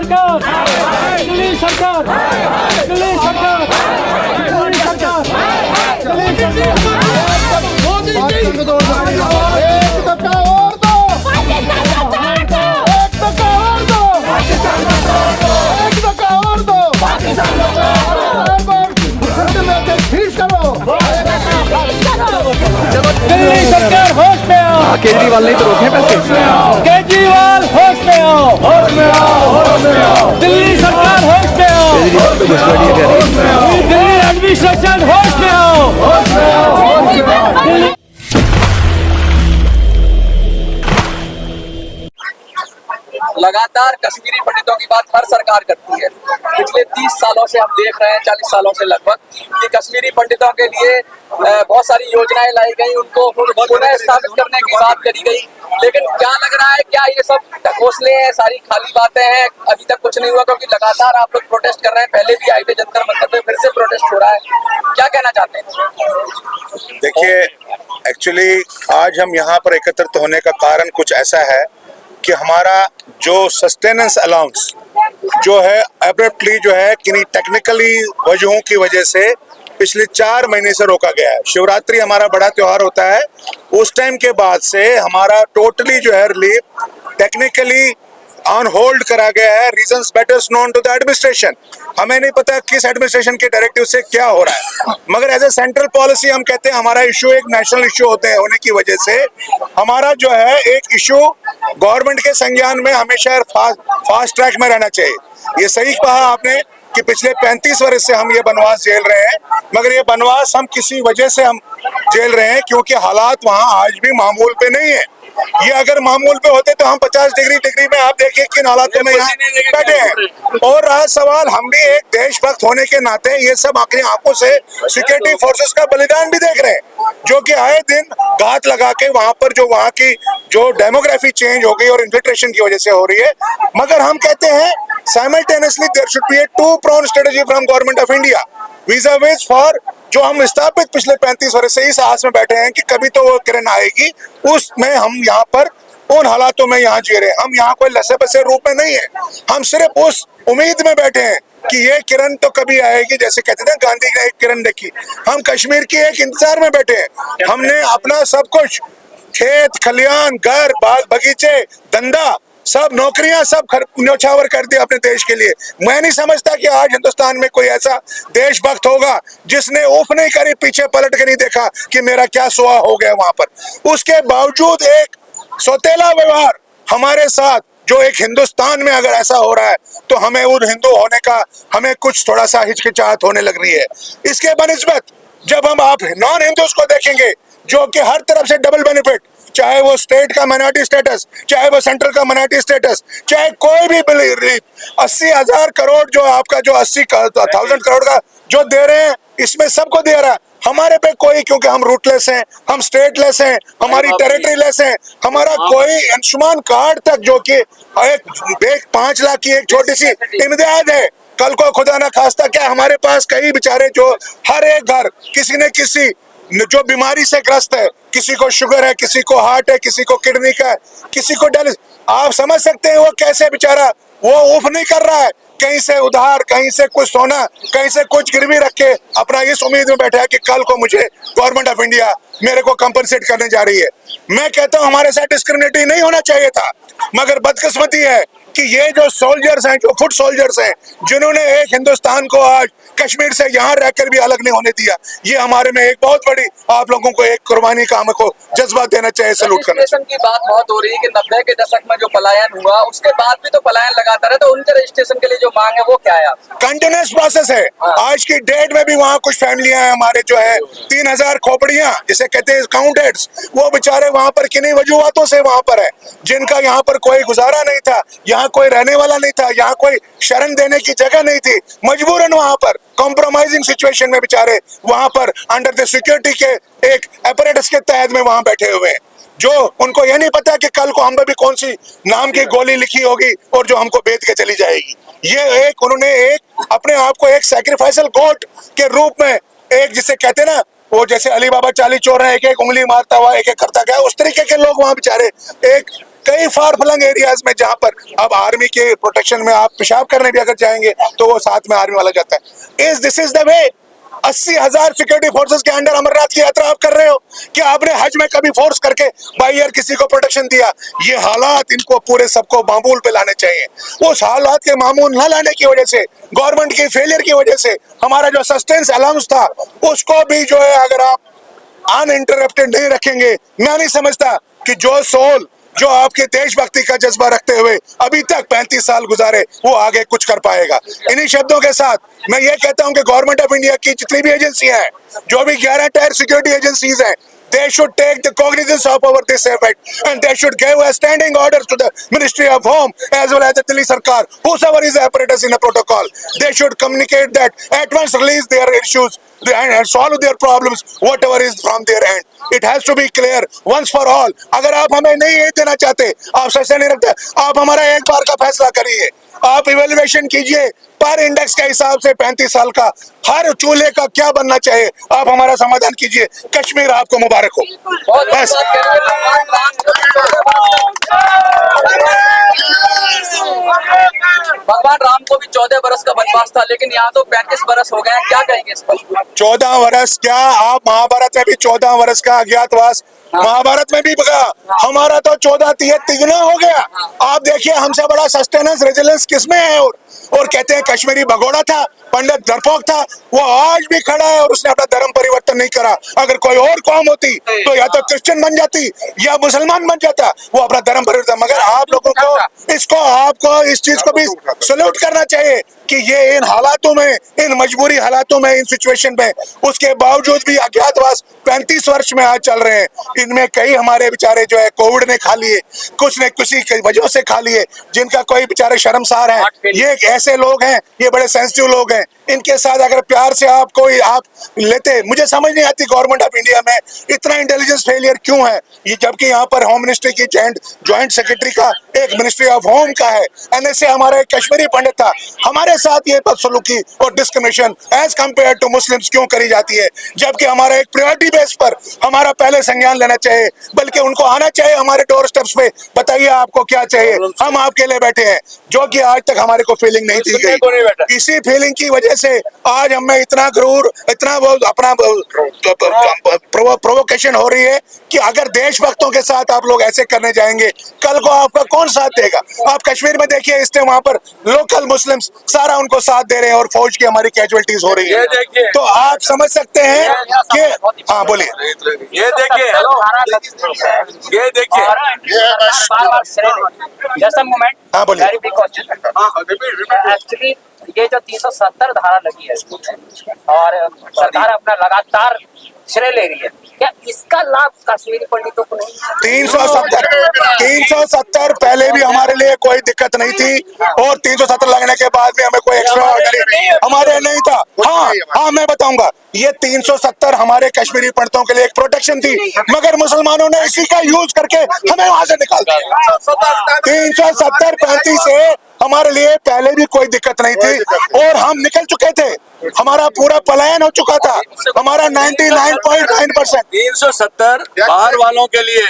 सरकार, दिल्ली सरकार, दिल्ली सरकार, दिल्ली सरकार, दिल्ली सरकार। मोदी जी एक धक्का और दो, एक धक्का और दो, एक धक्का और दो, दिल्ली सरकार होश में आओ। केजरीवाल नहीं तो रोके पैसे। केजरीवाल होश में आओ, होश में आओ, होश में आओ। दिल्ली सरकार होश में आओ, केजरीवाल तो घुसपैठी है। दिल्ली एडमिनिस्ट्रेशन होश में आओ, होश में आओ, होश में आओ। लगातार कश्मीरी पंडितों की बात हर सरकार करती है। पिछले 30 सालों से हम देख रहे हैं, 40 सालों से लगभग, कि कश्मीरी पंडितों के लिए बहुत सारी योजनाएं लाई गई, उनको पुनः स्थापित करने की बात करी गई। लेकिन क्या लग रहा है, क्या ये सब ढकोसले हैं, सारी खाली बातें हैं? अभी तक कुछ नहीं हुआ, क्योंकि लगातार आप लोग प्रोटेस्ट कर रहे हैं। पहले भी आए थे जंतर मंतर पे, फिर से प्रोटेस्ट हो रहा है। क्या कहना चाहते हैं? देखिए, एक्चुअली आज हम यहाँ पर एकत्रित होने का कारण कुछ ऐसा है कि हमारा जो सस्टेनेंस अलाउंस जो है एब्रप्टली जो है किन्हीं टेक्निकली वजहों की वजह से पिछले 4 महीने से रोका गया है। शिवरात्रि हमारा बड़ा त्योहार होता है, उस टाइम के बाद से हमारा टोटली जो है रिलीफ टेक्निकली ऑन होल्ड करा गया है। Reasons better known to the administration. हमें नहीं पता किस एडमिनिस्ट्रेशन के डायरेक्टिव से क्या हो रहा है, मगर एज ए सेंट्रल पॉलिसी हम कहते हैं हमारा इशू एक नेशनल इशू होने की वजह से हमारा जो है एक इशू गवर्नमेंट के संज्ञान में हमेशा फास्ट ट्रैक में रहना चाहिए। ये सही कहा आपने कि पिछले 35 वर्ष से हम ये बनवास झेल रहे हैं, मगर ये बनवास हम किसी वजह से हम झेल रहे हैं क्योंकि हालात वहाँ आज भी मामूल पे नहीं है। ये अगर मामूल पे होते तो हम 50 डिग्री में आप देखिए किन हालातों में यहाँ बैठे हैं। और रहा सवाल, हम भी एक देशभक्त होने के नाते ये सब आखिरी आंखों से सिक्योरिटी फोर्सेस का बलिदान भी देख रहे हैं, जो कि आए दिन घात लगा के वहां पर जो वहां की जो डेमोग्राफी चेंज हो गई और इन्फिल्ट्रेशन की वजह से हो रही है। मगर हम कहते हैं simultaneously there should be a 2-pronged strategy from government of India vis-a-vis for जो हम स्थापित पिछले 35 वर्ष से इस आस में बैठे हैं कि कभी तो वो किरण आएगी, उसमें हम यहाँ पर उन हालातों में यहाँ जी रहे हैं। हम यहाँ कोई लसे बसे रूप में नहीं है, हम सिर्फ उस उम्मीद में बैठे हैं कि ये किरण तो कभी आएगी। जैसे कहते थे गांधी ने एक किरण देखी, हम कश्मीर की एक इंतजार में बैठे हैं। हमने अपना सब कुछ, खेत खलियान, घर, बाग बगीचे, धंधा, सब नौकरियां सब न्योछावर कर दिया अपने देश के लिए। मैं नहीं समझता कि आज हिंदुस्तान में कोई ऐसा देशभक्त होगा जिसने उफ नहीं करी, पीछे पलट के नहीं देखा कि मेरा क्या सुहा हो गया वहां पर। उसके बावजूद एक सौतेला व्यवहार हमारे साथ, जो एक हिंदुस्तान में अगर ऐसा हो रहा है तो हमें उन हिंदू होने का हमें कुछ थोड़ा सा हिचकिचाहट होने लग रही है। इसके बनिस्बत जब हम आप नॉन हिंदूज को देखेंगे जो कि हर तरफ से डबल बेनिफिट, चाहे वो स्टेट का माइनॉरिटी स्टेटस, चाहे वो सेंट्रल का माइनॉरिटी स्टेटस, चाहे कोई भी बिल रिलीफ, 80,000 करोड़ जो आपका जो 80,000 करोड़ का जो दे रहे हैं, इसमें सबको दे रहा है। हमारे पे कोई, क्योंकि हम रूटलेस हैं, हम स्टेटलेस हैं, हमारी टेरिटरी लेस है, हमारा कोई आयुष्मान कार्ड तक जो कि एक 5 लाख की एक छोटी सी इमदाद है। कल को खुदा ना खास्ता क्या हमारे पास कई बेचारे जो हर एक घर किसी न किसी जो बीमारी से ग्रस्त है, किसी को शुगर है, किसी को हार्ट है, किसी को किडनी का है, किसी को डायलिसिस। आप समझ सकते हैं वो कैसे बेचारा वो उफ नहीं कर रहा है, कहीं से उधार, कहीं से कुछ सोना, कहीं से कुछ गिरवी रख के अपना इस उम्मीद में बैठा है कि कल को मुझे गवर्नमेंट ऑफ इंडिया मेरे को कंपनसेट करने जा रही है। मैं कहता हूं हमारे साथ डिस्क्रिमिनेटिव नहीं होना चाहिए था, मगर बदकिस्मती है कि ये जो सोल्जर्स हैं, जो फुट सोल्जर्स हैं, जिन्होंने एक हिंदुस्तान को आज कश्मीर से यहाँ रहकर भी अलग नहीं होने दिया, ये हमारे में एक बहुत बड़ी आप लोगों को एक कुर्बानी का हमको जज्बा देना चाहिए, सलूट करना चाहिए। की बात बहुत हो रही है कि 90 के दशक में जो पलायन हुआ उसके बाद भी तो पलायन लगातार है, तो उनके रजिस्ट्रेशन के लिए जो मांग है वो क्या है? कंटिन्यूस प्रोसेस है। आज की डेट में भी वहाँ कुछ फैमिलियां हैं हमारे जो है 3000 खोपड़ियां जिसे कहते हैं काउंटेड्स, वो बेचारे वहाँ पर किन्हीं वजूहतों से वहाँ पर है, जिनका यहाँ पर कोई गुजारा नहीं था, यहाँ कोई रहने वाला नहीं था, यहाँ कोई शरण देने की जगह नहीं थी, मजबूरन वहाँ पर कॉम्प्रोमाइजिंग सिचुएशन में बेचारे वहाँ पर अंडर द सिक्योरिटी के एक अपरेटस के तहत में वहाँ बैठे हुए हैं, जो उनको ये नहीं पता कि कल को हम पे भी कौन सी नाम की गोली लिखी होगी और जो हमको बेच के चली जाएगी। ये एक उन्होंने एक अपने आप को एक सैक्रिफाइसल गॉड के रूप में, एक जिसे कहते हैं ना वो जैसे अली बाबा चाली चोर है, एक एक उंगली मारता हुआ एक एक करता गया, उस तरीके के लोग वहाँ बेचारे एक कई फार फ्लंग एरियाज में जहां पर अब आर्मी के प्रोटेक्शन में आप पेशाब करने भी अगर जाएंगे तो वो साथ में आर्मी वाला जाता है। This is the way. 80,000 security forces के अंडर अमरनाथ की यात्रा आप कर रहे हो। क्या आपने हज में कभी फोर्स करके बाई एयर किसी को प्रोटेक्शन दिया? ये हालात इनको पूरे सबको मामूल पे लाने चाहिए। उस हालात के मामूल न लाने की वजह से, गवर्नमेंट की फेलियर की वजह से हमारा जो सस्टेंस अलाउंस था उसको भी जो है अगर आप अनइंटरप्टेड नहीं रखेंगे, मैं नहीं समझता कि जो सोल जो आपके देशभक्ति का जज्बा रखते हुए अभी तक 35 साल गुजारे वो आगे कुछ कर पाएगा। इन्हीं शब्दों के साथ मैं ये कहता हूं कि गवर्नमेंट ऑफ इंडिया की जितनी भी एजेंसियां हैं, जो भी 11 टायर सिक्योरिटी एजेंसीज हैं, they should take the cognizance of our this effect and they should give a standing orders to the Ministry of Home as well as the Delhi Sarkar, whosoever is the apparatus in the protocol. They should communicate that at once release their issues and solve their problems whatever is from their end. It has to be clear once for all. अगर आप हमें नहीं ये देना चाहते, आप सस्ते नहीं रखते, आप हमारा एक बार का फैसला करिए। आप इवेल्युएशन कीजिए पर इंडेक्स के हिसाब से 35 साल का हर चूल्हे का क्या बनना चाहिए, आप हमारा समाधान कीजिए। कश्मीर आपको मुबारक हो। बस भगवान राम को भी 14 बरस का वनवास था, लेकिन यहाँ तो 35 बरस हो गए हैं। क्या कहेंगे इस पर? 14 वर्ष क्या, आप महाभारत में भी 14 वर्ष का अज्ञातवास, महाभारत में भी बगा, हमारा तो 14 तिगुना हो गया। आप देखिए हमसे बड़ा सस्टेनेंस रेजिलेंस किसमें है? और कहते हैं कश्मीरी भगोड़ा था, पंडित डरपोक था, वो आज भी खड़ा है और उसने अपना धर्म परिवर्तन नहीं करा। अगर कोई और कौम होती तो या तो क्रिश्चियन बन जाती या मुसलमान बन जाता, वो अपना धर्म परिवर्तन। मगर आप लोगों को इसको, आपको इस चीज को भी सल्यूट करना चाहिए कि ये इन हालातों में, इन मजबूरी हालातों में, इन सिचुएशन में, उसके बावजूद भी अज्ञातवास 35 वर्ष में आज चल रहे हैं। इनमें कई हमारे बेचारे जो है कोविड ने खा लिए, कुछ ने किसी की वजह से खा लिए, जिनका कोई बेचारे शर्मसार हैं। ये ऐसे लोग हैं, ये बड़े सेंसिटिव लोग हैं, इनके साथ अगर प्यार से आप कोई आप लेते, मुझे समझ नहीं आती गवर्नमेंट ऑफ इंडिया में इतना इंटेलिजेंस फेलियर क्यों है। ये जबकि यहाँ पर होम मिनिस्ट्री की ज्वाइंट सेक्रेटरी का एक मिनिस्ट्री ऑफ होम का है, एनएसए हमारा एक कश्मीरी पंडित था, हमारे साथ ये बदसलूकी और discrimination as compared to Muslims क्यों करी जाती है? जबकि हमारा एक प्रायोरिटी बेस पर हमारा पहले संज्ञान लेना चाहिए, बल्कि उनको आना चाहिए हमारे डोर स्टेप्स पे, बताइए आपको क्या चाहिए, हम आपके लिए बैठे हैं, जो कि आज तक हमारे को फीलिंग नहीं दी गई। इसी फीलिंग की वजह से आज हमें इतना गुरूर, इतना वो अपना प्रोवोकेशन हो रही है कि अगर देशभक्तों के साथ आप लोग ऐसे करने जाएंगे, कल को आपका कौन साथ देगा? आप कश्मीर में देखिए, इस टाइम वहां पर लोकल मुस्लिम्स सारा उनको साथ दे रहे हैं और फौज की हमारी कैजुअलिटीज हो रही है। तो आप समझ सकते हैं कि हाँ बोलिए, ये देखिए हाँ बोलिए। एक्चुअली ये जो 370 धारा लगी है इसमें और सरकार अपना लगातार श्रेय ले रही है, क्या इसका लाभ कश्मीरी पंडितों को नहीं? 370 पहले भी हमारे लिए कोई दिक्कत नहीं थी और 370 लगने के बाद भी हमें कोई एक्स्ट्रा ऑर्डिनरी हमारे नहीं था। हाँ मैं बताऊंगा, ये 370 हमारे कश्मीरी पंडितों के लिए एक प्रोटेक्शन थी, मगर मुसलमानों ने इसी का यूज करके हमें वहां से निकाल दिया। 370 35 से हमारे लिए पहले भी कोई दिक्कत नहीं थी और हम निकल चुके थे, हमारा पूरा पलायन हो चुका था, हमारा 99.9%। 370 बाहर वालों के लिए,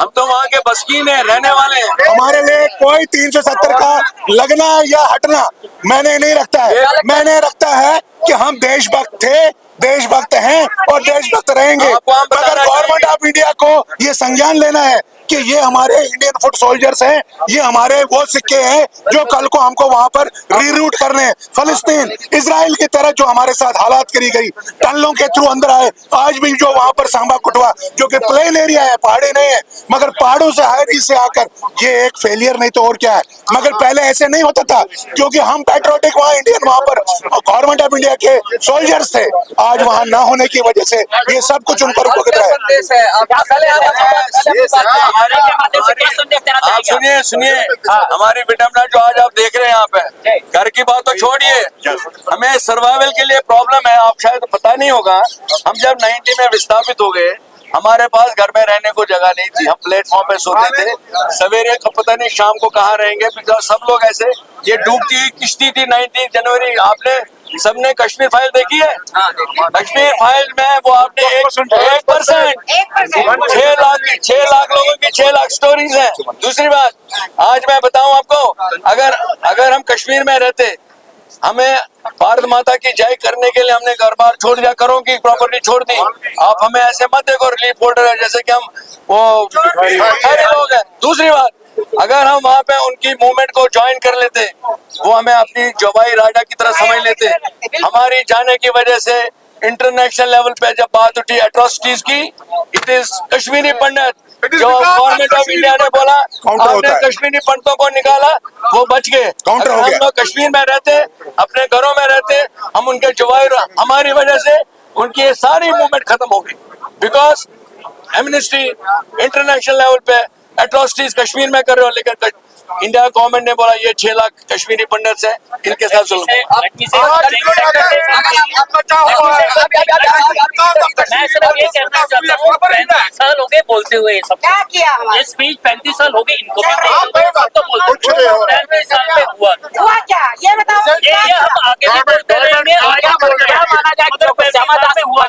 हम तो वहाँ के बस्कीन है, रहने वाले हैं। हमारे लिए कोई 370 का लगना या हटना मैंने नहीं रखता है। मैंने रखता है कि हम देशभक्त थे, देशभक्त हैं और देशभक्त रहेंगे। मगर गवर्नमेंट ऑफ इंडिया को ये संज्ञान लेना है कि ये हमारे इंडियन फुट सोल्जर्स हैं, ये हमारे वो सिक्के हैं जो कल को हमको वहां पर रीरूट करने, फलस्तीन इजराइल की तरह जो हमारे साथ हालात करी गई, टनलों के थ्रू अंदर आए, आज भी जो वहां पर सांबा कुटवा जो कि प्लेन एरिया है, पहाड़ी नहीं है, मगर पहाड़ों से हाईरी से आकर ये एक फेलियर नहीं तो और क्या है। मगर पहले ऐसे नहीं होता था क्योंकि हम पैट्रियोटिक वहाँ इंडियन वहां पर गवर्नमेंट ऑफ इंडिया के सोल्जर्स थे, आज वहाँ न होने की वजह से ये सब कुछ उन पर भुगत रहा है। आप सुनिए हमारी विडम्बना जो आज आप देख रहे हैं यहाँ पे, घर की बात तो छोड़िए, हमें सर्वाइवल के लिए प्रॉब्लम है। आप शायद पता नहीं होगा, हम जब 90 में विस्थापित हो गए, हमारे पास घर में रहने को जगह नहीं थी, हम प्लेटफॉर्म पे सोते थे, सवेरे पता नहीं शाम को कहाँ रहेंगे, सब लोग ऐसे, ये डूबती हुई किश्ती थी। 19 जनवरी आपने सबने कश्मीर फाइल देखी है? कश्मीर फाइल में वो आपने 1%, 6 लाख लोगों की 6 लाख स्टोरीज हैं। दूसरी बात, आज मैं बताऊं आपको, अगर हम कश्मीर में रहते, हमें भारत माता की जय करने के लिए हमने घर बार छोड़ दिया, घरों की प्रॉपर्टी छोड़ दी। आप हमें ऐसे मत देखो रिलीफ होल्डर है जैसे कि हम वो सारे लोग हैं। दूसरी बात, अगर हम वहाँ पे उनकी मूवमेंट को ज्वाइन कर लेते, वो हमें अपनी जवाई राजा की तरह समझ लेते। हमारी जाने की वजह से इंटरनेशनल लेवल पे जब बात उठी एट्रोसिटीज की, इट इज कश्मीरी पंडित, जो गवर्नमेंट ऑफ इंडिया ने बोला आपने कश्मीरी पंडितों को निकाला, वो बच गए। अगर हम लोग कश्मीर में रहते, अपने घरों में रहते, हम उनके जवाई, हमारी वजह से उनकी ये सारी मूवमेंट खत्म हो गई। बिकॉज एमनेस्टी इंटरनेशनल लेवल पे एट्रोसिटीज कश्मीर में कर रहे हो, लेकिन इंडिया गवर्नमेंट ने बोला ये 6 लाख कश्मीरी पंडित हैं, इनके साथ चलो। मैं सिर्फ ये कहना चाहता हूँ 35 साल हो गए बोलते हुए ये सब। क्या किया ये स्पीच 35 साल हो गए इनको भी, तो बोलते 35 साल में हुआ क्या ये बताओ। ये हम आगे भी बोलते रहेंगे। क्या माना जाए कि श्यामा दास में हुआ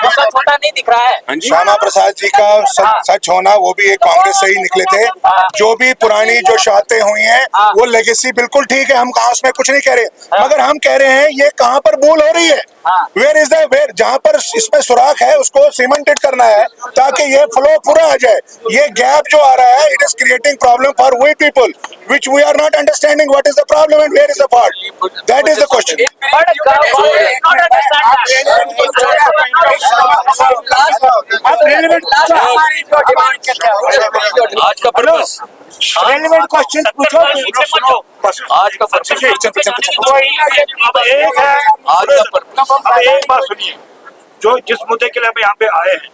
वो सच होता नहीं दिख रहा है। श्यामा प्रसाद जी का सच होना, वो भी एक कांग्रेस से ही निकले थे। जो भी पुरानी जो शहादतें हुई हैं, वो लेगेसी बिल्कुल ठीक है, हम कहाँ उसमें कुछ नहीं कह रहे, मगर हम कह रहे हैं ये कहाँ पर भूल हो रही है। वेयर इज द वेयर, जहाँ पर इसमें सुराख है उसको सीमेंटेड करना है ताकि ये फ्लो पूरा आ जाए। ये गैप जो आ रहा है, it is creating problem for we people which we are not understanding what is the problem and where is the fault. That is the question. आज का पर्पस, रेलेवेंट क्वेश्चन पूछो। आज का पर्पस अब एक है, आज का पर्पस। अब एक बात सुनिए, जो जिस मुद्दे के लिए हम यहाँ पे आए हैं,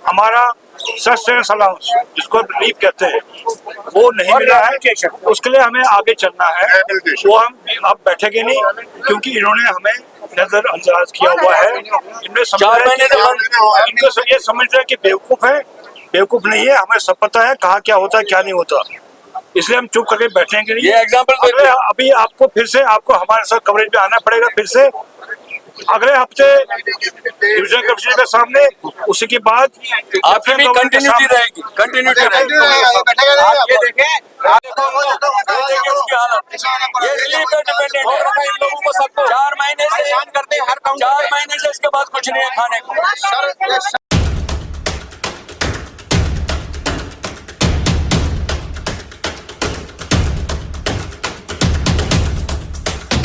हमारा सस्टेनेंस अलाउंस जिसको रिलीफ कहते हैं, वो नहीं मिला है। उसके लिए हमें आगे चलना है। वो हम अब बैठेंगे नहीं, क्योंकि इन्होंने हमें नजरअंदाज किया हुआ है। इनमें 4 महीने से इनको ये समझ रहे हैं कि बेवकूफ है। बेवकूफ नहीं है, हमें सब पता है कहाँ क्या होता है क्या नहीं होता, इसलिए हम चुप करके बैठेंगे नहीं। ये एग्जाम्पल अभी आपको फिर से आपको हमारे साथ कवरेज पे आना पड़ेगा। फिर से अगले हफ्ते डिवीजन कमिश्नर के सामने, उसी के बाद आपकी भी कंटिन्यूटी रहेगी, कंटिन्यूटी रहेगी। ये देखें, उसकी हालत, ये रिलीफ पे डिपेंडेंट है। इन लोगों को सबको 4 महीने से करते हैं, हर 4 महीने से इसके बाद कुछ नहीं है खाने को।